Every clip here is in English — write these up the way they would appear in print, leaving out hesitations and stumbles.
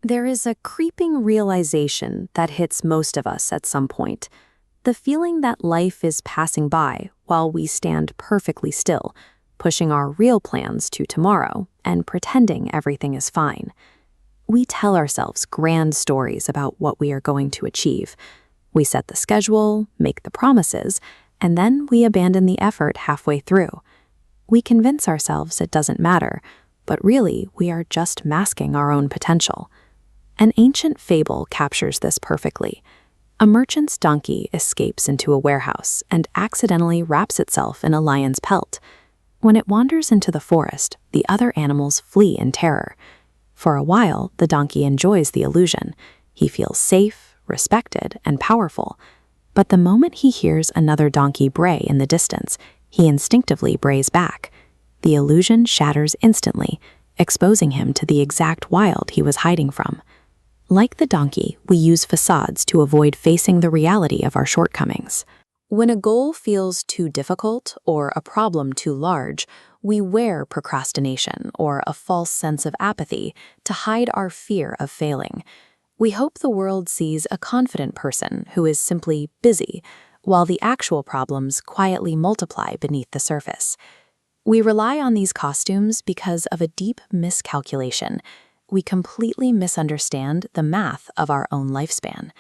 There is a creeping realization that hits most of us at some point. The feeling that life is passing by while we stand perfectly still, pushing our real plans to tomorrow and pretending everything is fine. We tell ourselves grand stories about what we are going to achieve. We set the schedule, make the promises, and then we abandon the effort halfway through. We convince ourselves it doesn't matter, but really we are just masking our own potential. An ancient fable captures this perfectly. A merchant's donkey escapes into a warehouse and accidentally wraps itself in a lion's pelt. When it wanders into the forest, the other animals flee in terror. For a while, the donkey enjoys the illusion. He feels safe, respected, and powerful. But the moment he hears another donkey bray in the distance, he instinctively brays back. The illusion shatters instantly, exposing him to the exact wild he was hiding from. Like the donkey, we use facades to avoid facing the reality of our shortcomings. When a goal feels too difficult or a problem too large, we wear procrastination or a false sense of apathy to hide our fear of failing. We hope the world sees a confident person who is simply busy, while the actual problems quietly multiply beneath the surface. We rely on these costumes because of a deep miscalculation. We completely misunderstand the math of our own lifespan.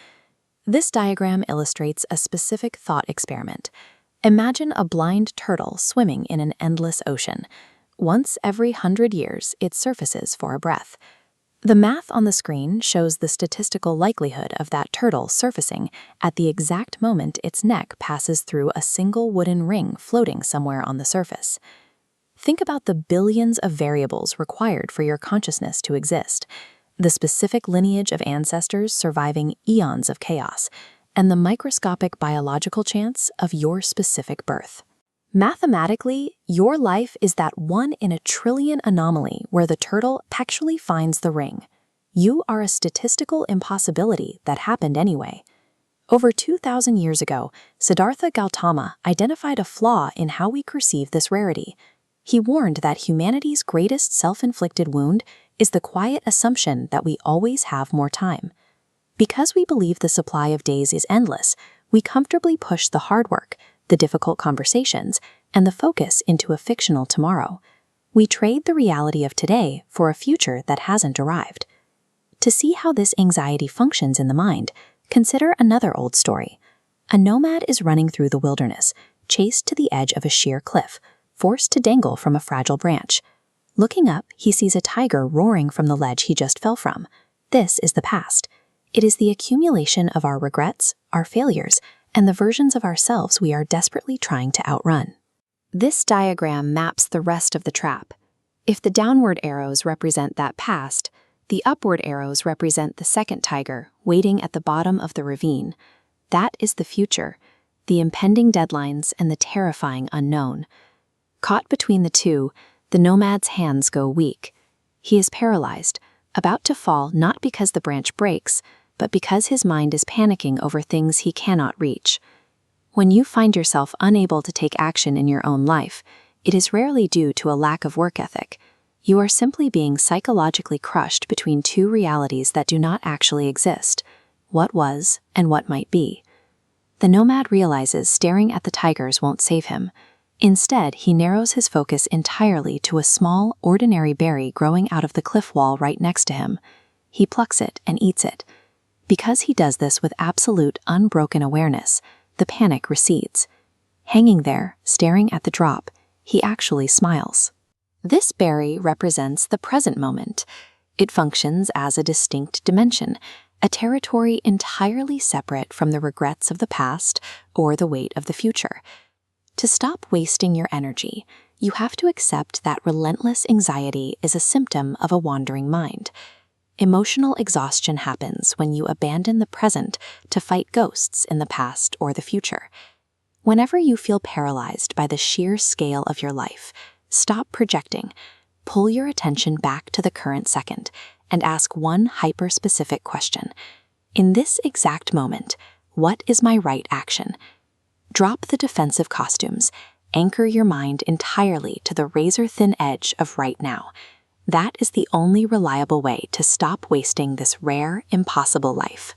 This diagram illustrates a specific thought experiment. Imagine a blind turtle swimming in an endless ocean. Once every 100 years, it surfaces for a breath. The math on the screen shows the statistical likelihood of that turtle surfacing at the exact moment its neck passes through a single wooden ring floating somewhere on the surface. Think about the billions of variables required for your consciousness to exist, the specific lineage of ancestors surviving eons of chaos, and the microscopic biological chance of your specific birth. Mathematically, your life is that 1 in a trillion anomaly where the turtle actually finds the ring. You are a statistical impossibility that happened anyway. Over 2,000 years ago, Siddhartha Gautama identified a flaw in how we perceive this rarity. He warned that humanity's greatest self-inflicted wound is the quiet assumption that we always have more time. Because we believe the supply of days is endless, we comfortably push the hard work, the difficult conversations, and the focus into a fictional tomorrow. We trade the reality of today for a future that hasn't arrived. To see how this anxiety functions in the mind, consider another old story. A nomad is running through the wilderness, chased to the edge of a sheer cliff, forced to dangle from a fragile branch. Looking up, he sees a tiger roaring from the ledge he just fell from. This is the past. It is the accumulation of our regrets, our failures, and the versions of ourselves we are desperately trying to outrun. This diagram maps the rest of the trap. If the downward arrows represent that past, the upward arrows represent the second tiger waiting at the bottom of the ravine. That is the future, the impending deadlines and the terrifying unknown. Caught between the two, the nomad's hands go weak. He is paralyzed, about to fall not because the branch breaks, but because his mind is panicking over things he cannot reach. When you find yourself unable to take action in your own life, it is rarely due to a lack of work ethic. You are simply being psychologically crushed between two realities that do not actually exist: what was and what might be. The nomad realizes staring at the tigers won't save him. Instead, he narrows his focus entirely to a small, ordinary berry growing out of the cliff wall right next to him. He plucks it and eats it. Because he does this with absolute, unbroken awareness, the panic recedes. Hanging there, staring at the drop, he actually smiles. This berry represents the present moment. It functions as a distinct dimension, a territory entirely separate from the regrets of the past or the weight of the future. To stop wasting your energy, you have to accept that relentless anxiety is a symptom of a wandering mind. Emotional exhaustion happens when you abandon the present to fight ghosts in the past or the future. Whenever you feel paralyzed by the sheer scale of your life, stop projecting, pull your attention back to the current second, and ask one hyper-specific question. In this exact moment, what is my right action? Drop the defensive costumes. Anchor your mind entirely to the razor-thin edge of right now. That is the only reliable way to stop wasting this rare, impossible life.